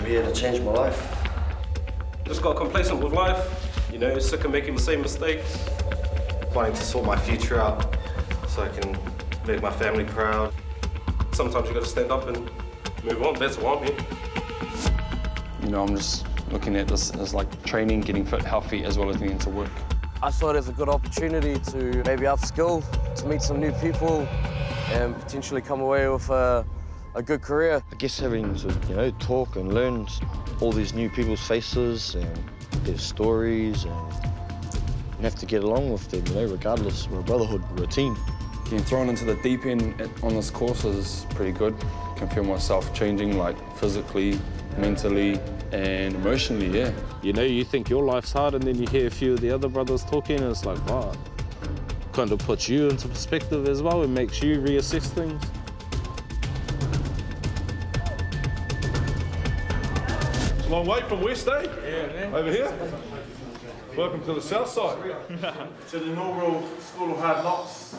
be able to change my life. Just got complacent with life, you know, sick of making the same mistakes. Planning to sort my future out so I can make my family proud. Sometimes you got to stand up and move on. That's what I'm here. You know, I'm just looking at this as like training, getting fit, healthy, as well as getting into work. I saw it as a good opportunity to maybe upskill, to meet some new people, and potentially come away with a good career. I guess having to, you know, talk and learn all these new people's faces and their stories, and you have to get along with them, you know, regardless. We're a brotherhood, we're a team. Getting thrown into the deep end on this course is pretty good. I can feel myself changing, like physically, mentally, and emotionally, yeah. You know, you think your life's hard, and then you hear a few of the other brothers talking, and it's like, wow. Kind of puts you into perspective as well. It makes you reassess things. It's a long way from West, eh? Yeah, man. Over here. Welcome to the South Side. To the inaugural School of Hard Knocks.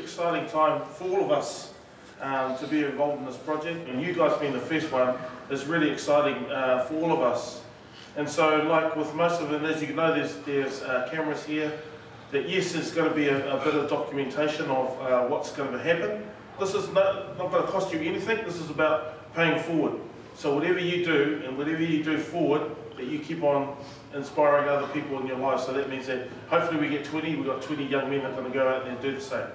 Exciting time for all of us to be involved in this project, and you guys being the first one is really exciting for all of us. And so, like with most of it, as you know, there's cameras here. That yes, there's going to be a bit of documentation of what's going to happen. This is not going to cost you anything. This is about paying forward. So whatever you do and whatever you do forward, that you keep on inspiring other people in your life. So that means that hopefully we get 20. We've got 20 young men that are going to go out there and do the same.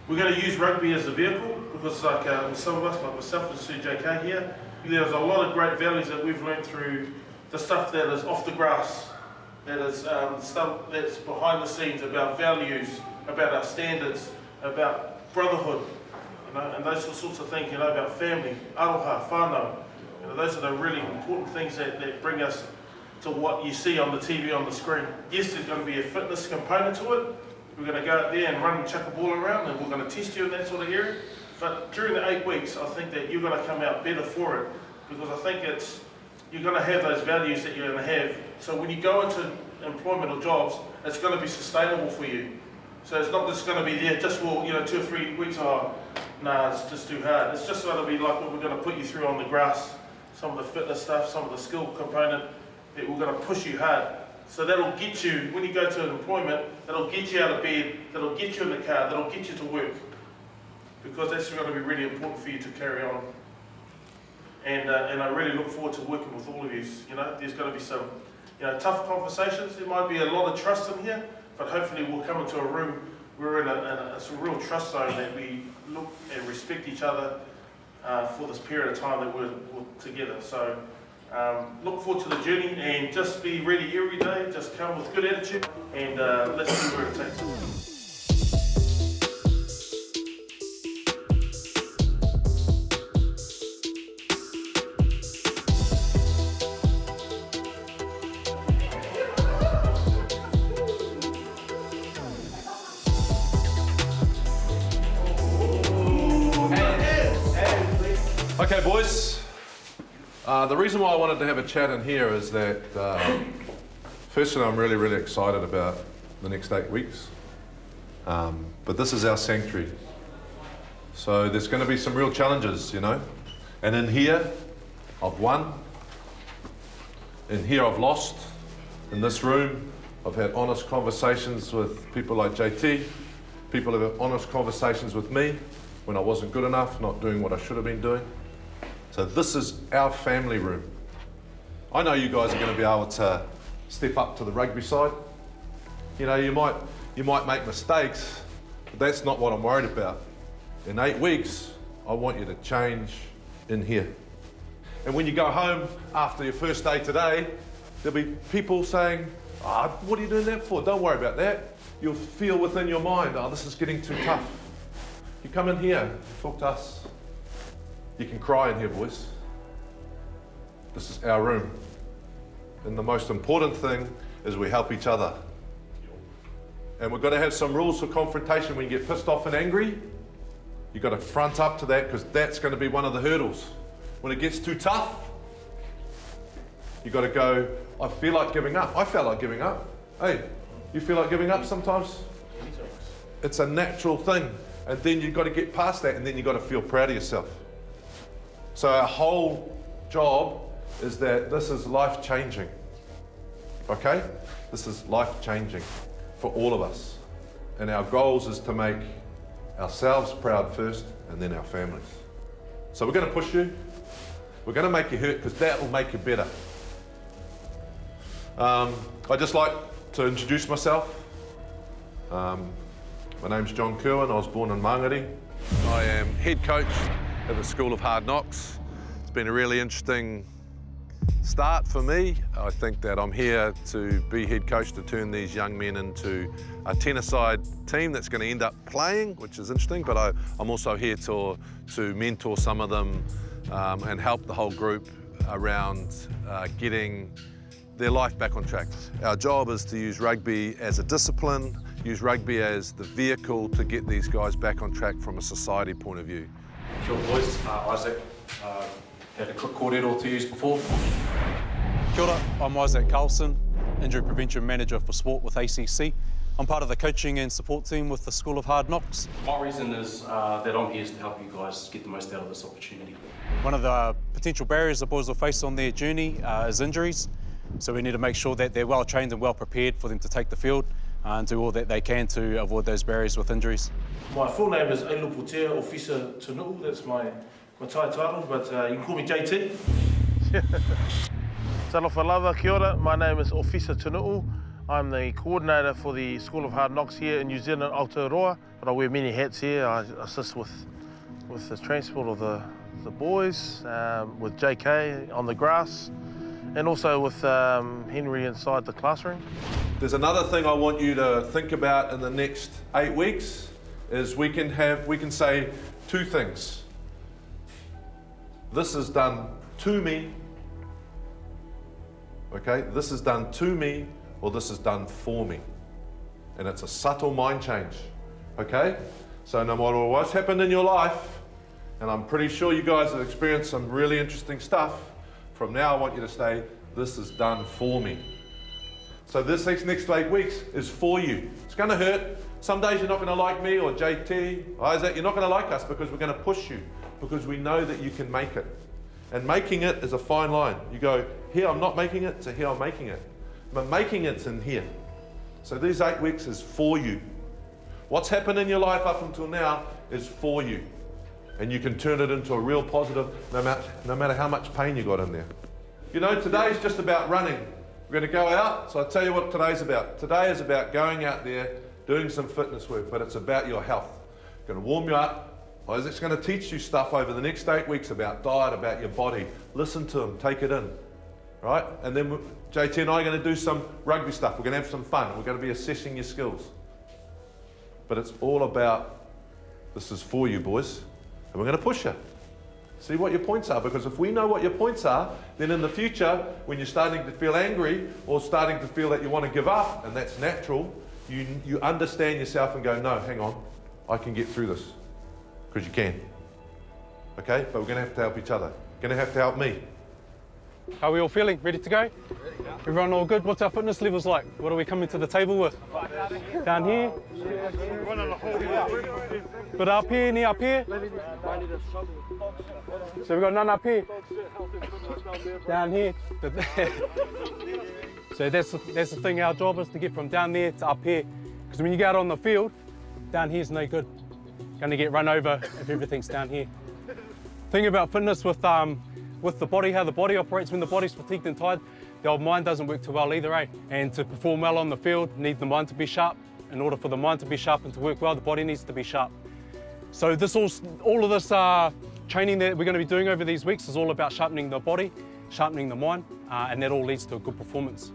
We're going to use rugby as a vehicle because, like with some of us, like myself and Sir JK here, there's a lot of great values that we've learned through the stuff that is off the grass, that is stuff that's behind the scenes, about values, about our standards, about brotherhood, you know, and those sorts of things, you know, about family, aroha, whānau. You know, those are the really important things that bring us to what you see on the TV on the screen. Yes, there's going to be a fitness component to it. We're going to go out there and run and chuck a ball around, and we're going to test you in that sort of area. But during the 8 weeks, I think that you're going to come out better for it, because I think you're going to have those values that you're going to have. So when you go into employment or jobs, it's going to be sustainable for you. So it's not just going to be there just for 2 or 3 weeks. Oh, nah, it's just too hard. It's just going to be like what we're going to put you through on the grass, some of the fitness stuff, some of the skill component that we're going to push you hard. So that'll get you, when you go to employment, that'll get you out of bed, that'll get you in the car, that'll get you to work. Because that's going to be really important for you to carry on. And I really look forward to working with all of you. You know, there's going to be some tough conversations. There might be a lot of trust in here, but hopefully we'll come into a room, we're in a real trust zone that we look and respect each other for this period of time that we're together. So. Look forward to the journey, and just be ready every day. Just come with good attitude, and let's see where it takes us. Okay, boys. The reason why I wanted to have a chat in here is that, firstly, I'm really, really excited about the next 8 weeks. But this is our sanctuary. So there's going to be some real challenges, you know. And in here, I've won. In here, I've lost. In this room, I've had honest conversations with people like JT. People have had honest conversations with me when I wasn't good enough, not doing what I should have been doing. So this is our family room. I know you guys are going to be able to step up to the rugby side. You know, you might make mistakes, but that's not what I'm worried about. In 8 weeks, I want you to change in here. And when you go home after your first day today, there'll be people saying, what are you doing that for? Don't worry about that. You'll feel within your mind, this is getting too tough. You come in here, talk to us. You can cry in here, boys. This is our room. And the most important thing is we help each other. And we've got to have some rules for confrontation. When you get pissed off and angry, you've got to front up to that, because that's going to be one of the hurdles. When it gets too tough, you've got to go, I feel like giving up. I felt like giving up. Hey, you feel like giving up sometimes? It's a natural thing. And then you've got to get past that, and then you've got to feel proud of yourself. So our whole job is that this is life-changing. Okay? This is life-changing for all of us. And our goals is to make ourselves proud first, and then our families. So we're going to push you. We're going to make you hurt, because that will make you better. I'd just like to introduce myself. My name's John Kirwan. I was born in Mangere. I am head coach at the School of Hard Knocks. It's been a really interesting start for me. I think that I'm here to be head coach to turn these young men into a tennis-side team that's going to end up playing, which is interesting, but I'm also here to mentor some of them and help the whole group around getting their life back on track. Our job is to use rugby as a discipline, use rugby as the vehicle to get these guys back on track from a society point of view. Kia ora boys, Isaac. Had a quick kōrero to use before. Kia ora, I'm Isaac Carlson, Injury Prevention Manager for Sport with ACC. I'm part of the coaching and support team with the School of Hard Knocks. My reason is that I'm here to help you guys get the most out of this opportunity. One of the potential barriers the boys will face on their journey is injuries. So we need to make sure that they're well trained and well prepared for them to take the field and do all that they can to avoid those barriers with injuries. My full name is Eilu Putea Officer Tunu'u, that's my Thai title, but you can call me JT. Salawhalava, kia ora, my name is Officer Tunu'u. I'm the coordinator for the School of Hard Knocks here in New Zealand, Aotearoa, but I wear many hats here. I assist with the transport of the boys, with JK on the grass, and also with Henry inside the classroom. There's another thing I want you to think about in the next 8 weeks, is we can say two things. This is done to me, okay? This is done to me, or this is done for me. And it's a subtle mind change, okay? So no matter what's happened in your life, and I'm pretty sure you guys have experienced some really interesting stuff, from now I want you to say, this is done for me. So this next 8 weeks is for you. It's going to hurt. Some days you're not going to like me or JT, Isaac, you're not going to like us because we're going to push you, because we know that you can make it. And making it is a fine line. You go, here I'm not making it, to here I'm making it. But making it's in here. So these 8 weeks is for you. What's happened in your life up until now is for you. And you can turn it into a real positive no matter how much pain you got in there. You know, today's just about running. We're going to go out, so I'll tell you what today's about. Today is about going out there, doing some fitness work, but it's about your health. Going to warm you up. Isaac's going to teach you stuff over the next 8 weeks about diet, about your body. Listen to him, take it in, right? And then JT and I are going to do some rugby stuff. We're going to have some fun. We're going to be assessing your skills. But it's all about, this is for you, boys. And we're going to push you. See what your points are, because if we know what your points are, then in the future, when you're starting to feel angry or starting to feel that you want to give up, and that's natural, you understand yourself and go, no, hang on, I can get through this, because you can. Okay, but we're going to have to help each other. You're going to have to help me. How are we all feeling? Ready to go? Ready, yeah. Everyone all good? What's our fitness levels like? What are we coming to the table with? Down here? But up here, any up here? So we've got none up here? Down here? So that's the thing, our job is to get from down there to up here. Because when you go out on the field, down here's no good. You're going to get run over if everything's down here. Thing about fitness with the body, how the body operates when the body's fatigued and tired, the old mind doesn't work too well either, eh? And to perform well on the field, need the mind to be sharp. In order for the mind to be sharp and to work well, the body needs to be sharp. So all of this training that we're going to be doing over these weeks is all about sharpening the body, sharpening the mind, and that all leads to a good performance.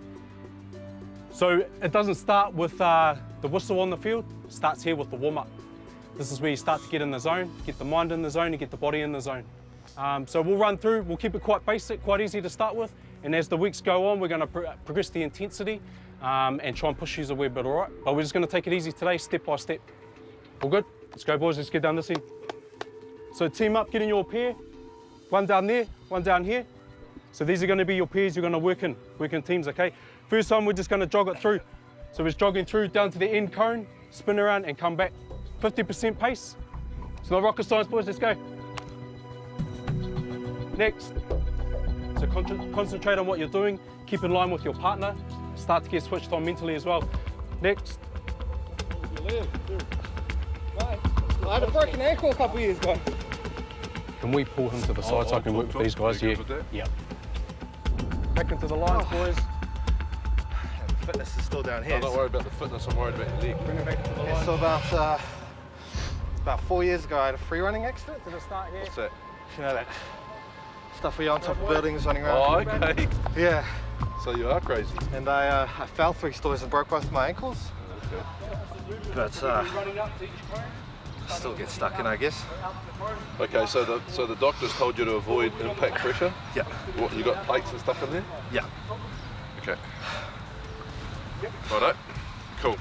So it doesn't start with the whistle on the field, it starts here with the warm-up. This is where you start to get in the zone, get the mind in the zone and get the body in the zone. So we'll run through, we'll keep it quite basic, quite easy to start with, and as the weeks go on, we're going to progress the intensity and try and push you a wee bit, all right? But we're just going to take it easy today, step by step. All good? Let's go, boys, let's get down this end. So team up, get in your pair, one down there, one down here. So these are going to be your pairs you're going to work in teams, okay? First time, we're just going to jog it through. So we're jogging through down to the end cone, spin around and come back. 50% pace. It's not rocket science, boys, let's go. Next. So concentrate on what you're doing, keep in line with your partner, start to get switched on mentally as well. Next. I had a broken ankle a couple of years ago. Can we pull him to the side so I can work with these guys? Yeah. Yep. Back into the lines, boys. Fitness is still down here. I'm not worried about the fitness, I'm worried about your leg. Bring it back to the line. So about 4 years ago, I had a free running accident. To the start here. What's that? You know that stuff where you're on top of buildings running around? Oh, okay. Yeah. So you are crazy. And I fell 3 stories and broke both my ankles. Okay. But still get stuck in, I guess. Okay, so the doctors told you to avoid impact pressure? Yeah. What, you got plates and stuff in there? Yeah. Okay. Righto. Cool.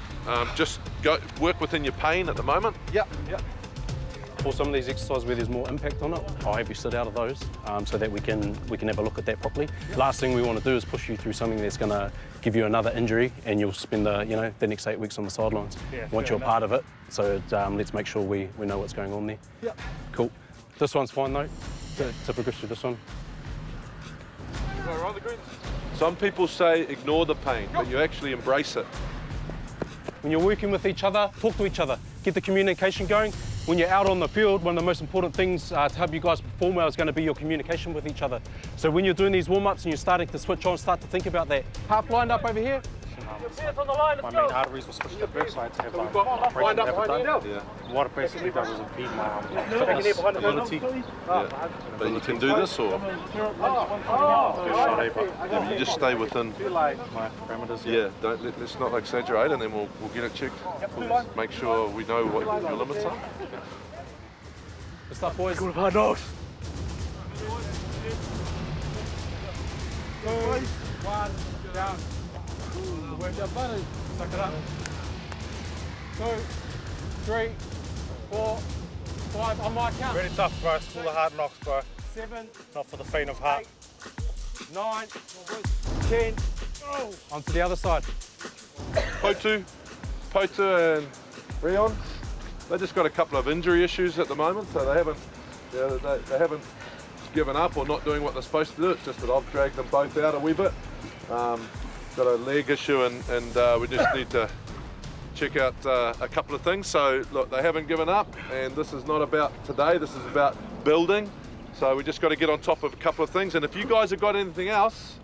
Just go work within your pain at the moment. Yeah. Yeah. For some of these exercises where there's more impact on it, I'll have you sit out of those so that we can have a look at that properly. Last thing we want to do is push you through something that's going to give you another injury, and you'll spend the next 8 weeks on the sidelines. Yeah, once you're part of it, so let's make sure we know what's going on there. Yeah. Cool. This one's fine though. To progress through this one. Some people say ignore the pain, but you actually embrace it. When you're working with each other, talk to each other, get the communication going. When you're out on the field, one of the most important things to help you guys perform well is going to be your communication with each other. So when you're doing these warm-ups and you're starting to switch on, start to think about that. Half lined up over here. My main arteries were switched to birth, so I had to have Lined up behind you. yeah. What it basically does is impede my fitness ability. Yeah. But you can do this, or you just stay within my parameters. Yeah, let's not exaggerate, and then we'll get it checked. We'll make sure we know what your limits are. Good stuff, boys. Good hard dogs. 2, 1, down. Work your buttons. Suck it up. 2, 3, 4, 5. On my count. Really tough, bro. It's full of hard knocks, bro. 7. Not for the faint of heart. 9. 10. Oh. On to the other side. Potu and Rion, they just got a couple of injury issues at the moment, so they haven't given up or not doing what they're supposed to do. It's just that I've dragged them both out a wee bit. Got a leg issue, and we just need to check out a couple of things. So look, they haven't given up, and this is not about today, this is about building. So we just got to get on top of a couple of things, and if you guys have got anything else,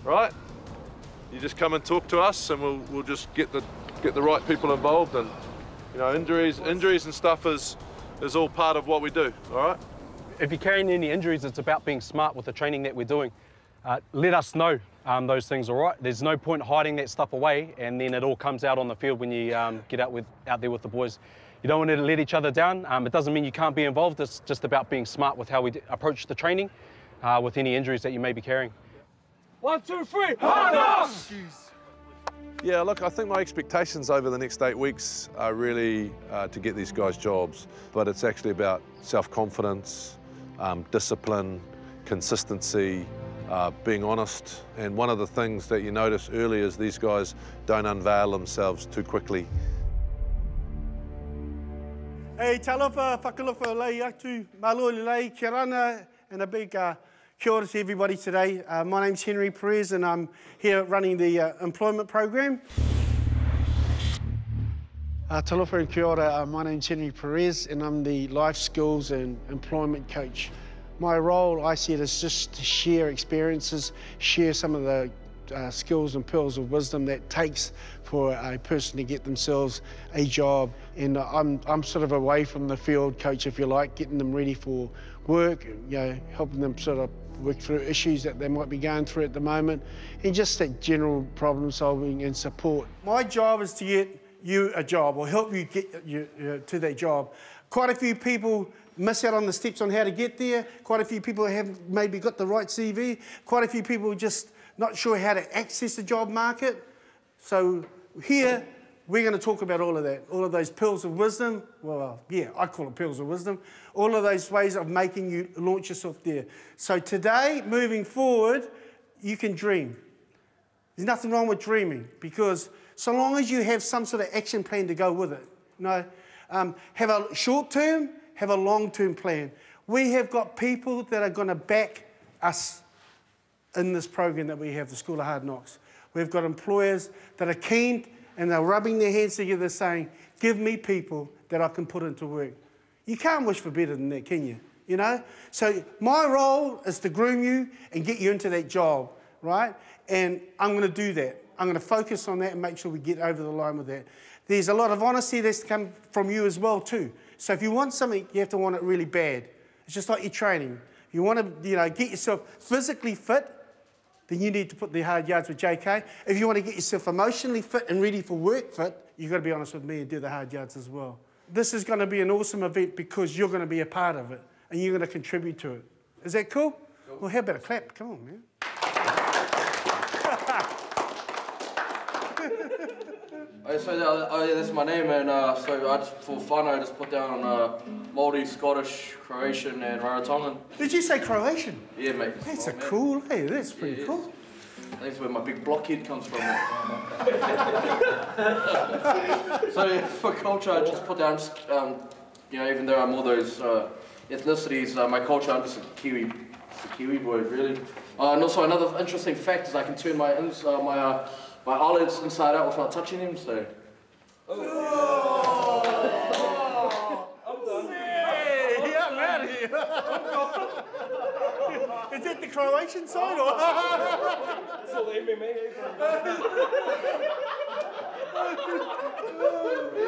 right, you just come and talk to us, and we'll just get the right people involved. And you know, injuries and stuff is all part of what we do. All right. If you're carrying any injuries, it's about being smart with the training that we're doing. Let us know those things, all right? There's no point hiding that stuff away, and then it all comes out on the field when you get out there with the boys. You don't want to let each other down. It doesn't mean you can't be involved. It's just about being smart with how we approach the training with any injuries that you may be carrying. 1, 2, 3, hard dogs! Yeah, look, I think my expectations over the next 8 weeks are really to get these guys jobs, but it's actually about self-confidence, discipline, consistency, being honest. And one of the things that you notice early is these guys don't unveil themselves too quickly. Hey, talofa, whakalofa lei atu, maloli lei, kia rana, and a big kia ora to everybody today. My name's Henry Perez, and I'm here running the employment program. Talofa and kia ora, my name's Henry Perez, and I'm the life skills and employment coach. My role, I see it as just to share experiences, share some of the skills and pearls of wisdom that it takes for a person to get themselves a job. And I'm sort of away from the field coach, if you like, getting them ready for work, you know, helping them sort of work through issues that they might be going through at the moment, and just that general problem solving and support. My job is to get you a job, or help you get you to that job. Quite a few people miss out on the steps on how to get there. Quite a few people have maybe got the right CV. Quite a few people just not sure how to access the job market. So here, we're going to talk about all of that, all of those pearls of wisdom. Well, yeah, I call it pearls of wisdom. All of those ways of making you launch yourself there. So today, moving forward, you can dream. There's nothing wrong with dreaming, because so long as you have some sort of action plan to go with it. You know, Have a short-term, have a long-term plan. We have got people that are going to back us in this program that we have, the School of Hard Knocks. We've got employers that are keen and they're rubbing their hands together saying, give me people that I can put into work. You can't wish for better than that, can you? You know? So my role is to groom you and get you into that job, right? And I'm going to do that. I'm going to focus on that and make sure we get over the line with that. There's a lot of honesty that's come from you as well too. So if you want something, you have to want it really bad. It's just like your training. You want to, get yourself physically fit, then you need to put the hard yards with JK. If you want to get yourself emotionally fit and ready for work fit, you've got to be honest with me and do the hard yards as well. This is going to be an awesome event because you're going to be a part of it and you're going to contribute to it. Is that cool? Cool. Well, how about a clap? Come on, man. So that's my name, and so I just, for fun, I just put down Māori, Scottish, Croatian, and Rarotongan. Did you say Croatian? Yeah, mate. That's cool, hey, that's pretty cool. That's where my big blockhead comes from. So for culture, I just put down, even though I'm all those ethnicities, my culture, I'm just a Kiwi boy, really. And also another interesting fact is I can turn my eyelids inside out without touching them, so. I'm done. Yeah, I'm out of here. Is that the Croatian side or? It's all MMA.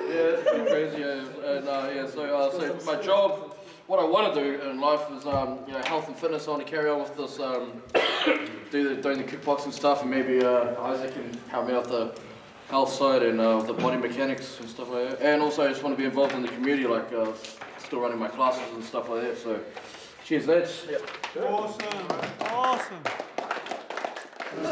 Yeah, it's pretty crazy. And so my job, what I want to do in life is, health and fitness. I want to carry on with this, doing the kickboxing stuff, and maybe Isaac can help me out the health side and the body mechanics and stuff like that. And also, I just want to be involved in the community, like still running my classes and stuff like that. So, cheers, lads. Yep. Awesome, awesome.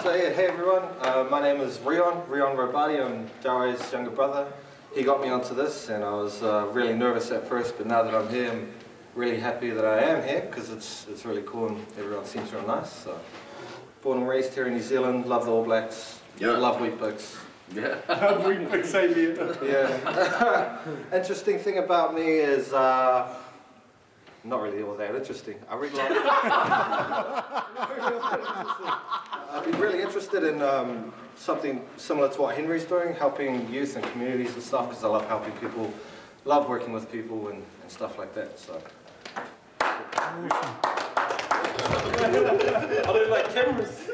So yeah, hey everyone, my name is Rion Robati. I'm Dare's younger brother. He got me onto this, and I was really nervous at first, but now that I'm here, I'm really happy that I am here because it's really cool and everyone seems real nice. So, born and raised here in New Zealand, love the All Blacks, love Weet-Bix. Yeah. Love Weet-Bix, same here. Yeah. Interesting thing about me is not really all that interesting. I really like. I'd be really interested in something similar to what Henry's doing, helping youth and communities and stuff, because I love helping people, love working with people and stuff like that. So. I don't like cameras.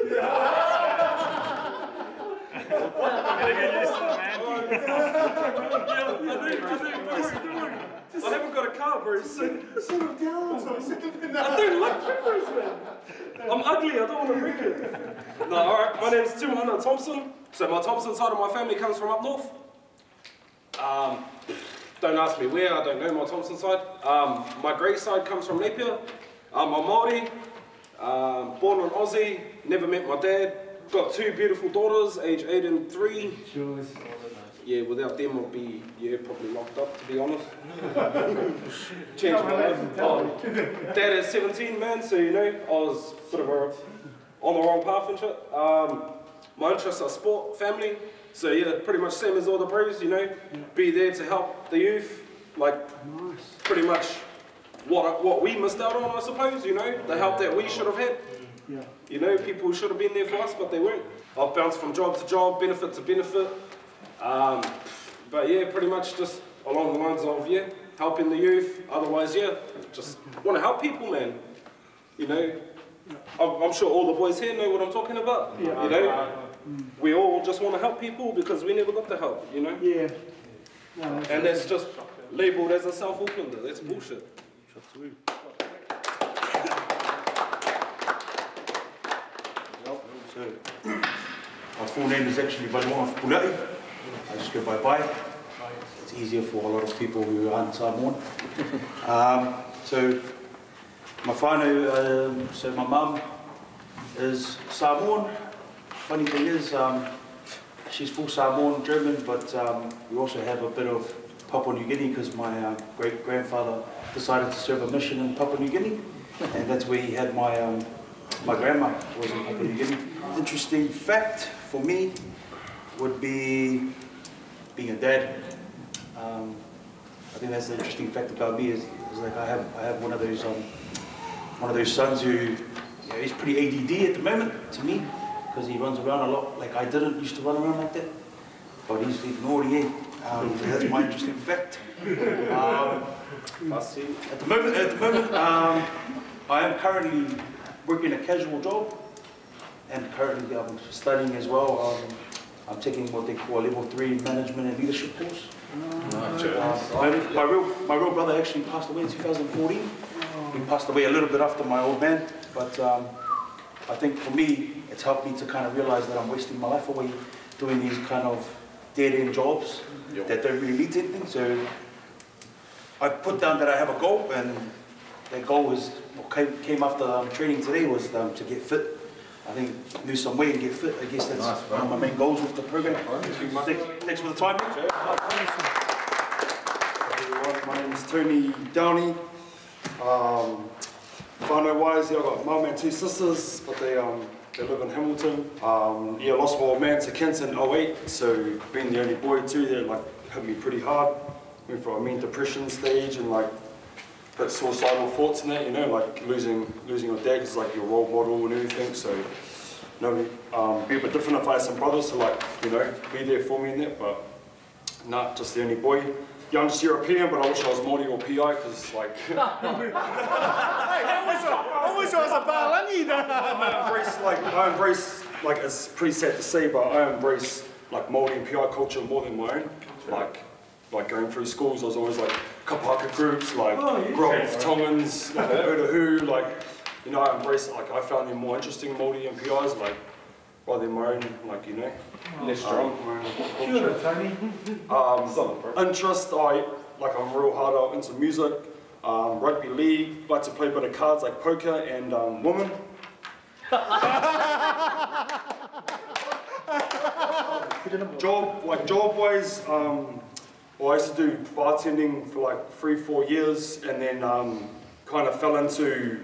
I haven't got a car, bro. Sit him down. I don't like cameras, man. I'm ugly, I don't want to break it. No, alright, my name's Tim Hunter Thompson. So my Thompson side of my family comes from up north. Don't ask me where, I don't know my Thompson side. My Grey side comes from Napier. I'm Māori, born in Aussie, never met my dad. Got two beautiful daughters, age 8 and 3. Sure. Yeah, without them I'd be, probably locked up, to be honest. Changed my life. Dad is 17, man, so I was a bit of on the wrong path and shit. My interests are sport, family, so yeah, pretty much same as all the bros, be there to help the youth, like pretty much what we missed out on, I suppose, the help that we should have had. Yeah. People should have been there for us, but they weren't. I've bounced from job to job, benefit to benefit. But yeah, pretty much just along the lines of, helping the youth. Otherwise, just want to help people, man. I'm sure all the boys here know what I'm talking about. Yeah. We all just want to help people because we never got the help, Yeah. No, and that's just labelled as a South Aucklander. That's bullshit. So, my full name is actually Baiwana Pulai. I just go by Bai. It's easier for a lot of people who aren't Samoan. So, my whānau, so my mum is Samoan. Funny thing is, she's full Samoan, German, but we also have a bit of Papua New Guinea because my great-grandfather decided to serve a mission in Papua New Guinea, and that's where he had my my grandma was in Papua New Guinea. Interesting fact for me would be being a dad. I think that's the interesting fact about me is like I have one of those sons who, you know, he's pretty ADD at the moment to me because he runs around a lot. Like I didn't used to run around like that, but he's naughty. So that's my interesting fact. At the moment, I am currently working a casual job, and currently I'm studying as well. I'm taking what they call a level 3 management and leadership course. My real brother actually passed away in 2014. He passed away a little bit after my old man, but I think for me, it's helped me to kind of realize that I'm wasting my life away doing these kind of dead-end jobs that don't really lead to anything. So I put down that I have a goal, and that goal was what came after training today was to get fit. I think lose some weight and get fit. I guess that's one of my main goals with the program. Thanks for the time. My name is Tony Downey. Whānau-wise, I've got mum and 2 sisters, but they live in Hamilton. Lost my old man to cancer in 08, so being the only boy too, they like hit me pretty hard. Went for a mean depression stage and like a bit suicidal thoughts and that, you know, like losing your dad is like your role model and everything. So, you know, be a bit different if I had some brothers to like, you know, be there for me and that. But not just the only boy. Youngest European, but I wish I was Māori or PI because like. Hey, I wish I was a Bālangi. I embrace like it's pretty sad to say, but I embrace like Māori and PI culture more than my own. Like going through schools, I was always like kapaka groups, like grew up with Tongans, like Urahu, like, you know, I embrace it. Like I found them more interesting, Māori and PIs, like rather than my own, like, you know. Less strong. Interest, I'm real hard out into music, rugby league, like to play a bit of cards like poker and women. Job-wise, well, I used to do bartending for like 3-4 years, and then kind of fell into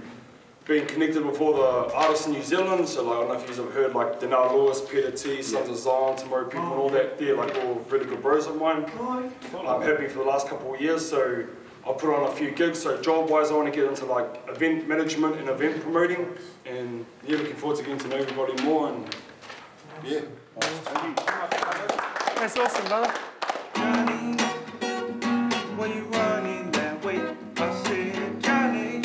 being connected with all the artists in New Zealand. So like, I don't know if you've ever heard like Denard Lewis, Peter T, Sons of Zion, Tomorrow People, and all that. They're like all really good bros of mine. I'm happy for the last couple of years, so I put on a few gigs. So job-wise, I want to get into like event management and event promoting, and yeah, looking forward to getting to know everybody more. And yeah, thank you. That's awesome, brother. Johnny, when you running that way, I said, Johnny,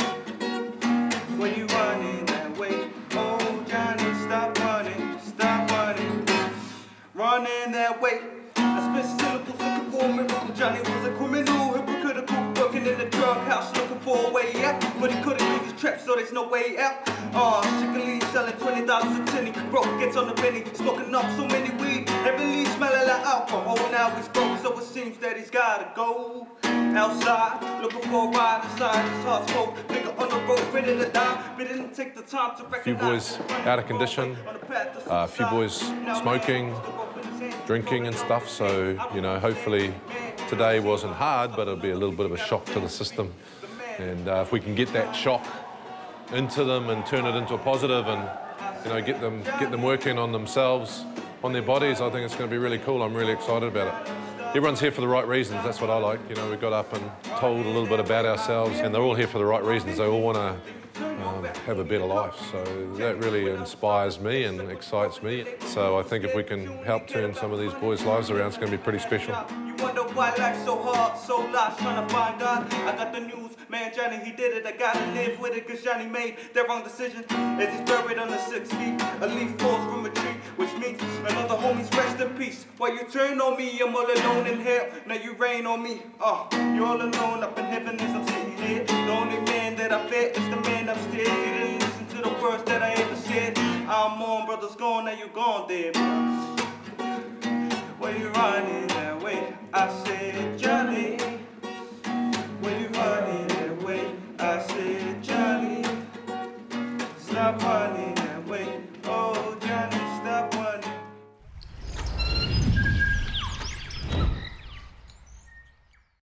when you running that way, oh Johnny, stop running, running that way. I spent syllables looking for a miracle. Johnny was a criminal, hypocritical, working in the drug house looking for a way out, but he couldn't leave his trap, so there's no way out. Chickily selling $20 a tinny, broke gets on the penny, smoking up so many weed, heavily smelling like alcohol. Now he's broke, so it seems that he's gotta go outside, looking for a ride inside his heart's cold. Nigga on the road, ready to die, but didn't take the time to recognize. A few boys out of condition, a few boys smoking, drinking and stuff. So, you know, hopefully today wasn't hard, but it'll be a little bit of a shock to the system. And if we can get that shock into them and turn it into a positive, and you know, get them working on themselves, on their bodies, I think it's going to be really cool. I'm really excited about it. Everyone's here for the right reasons. That's what I like. You know, we got up and told a little bit about ourselves, and they're all here for the right reasons. They all want to have a better life. So that really inspires me and excites me. So I think if we can help turn some of these boys' lives around, it's going to be pretty special. Wonder why life's so hard, so lost, trying to find God. I got the news, man, Johnny, he did it. I gotta live with it, cause Johnny made the wrong decision. As he's buried under 6 feet, a leaf falls from a tree, which means another homie's rest in peace. While you turn on me, I'm all alone in hell. Now you rain on me. You're all alone up in heaven as I'm sitting here. The only man that I fear is the man upstairs. He didn't listen to the words that I ever said. I'm on, brother's gone, now you gone there. Where you running that way? I said, Johnny.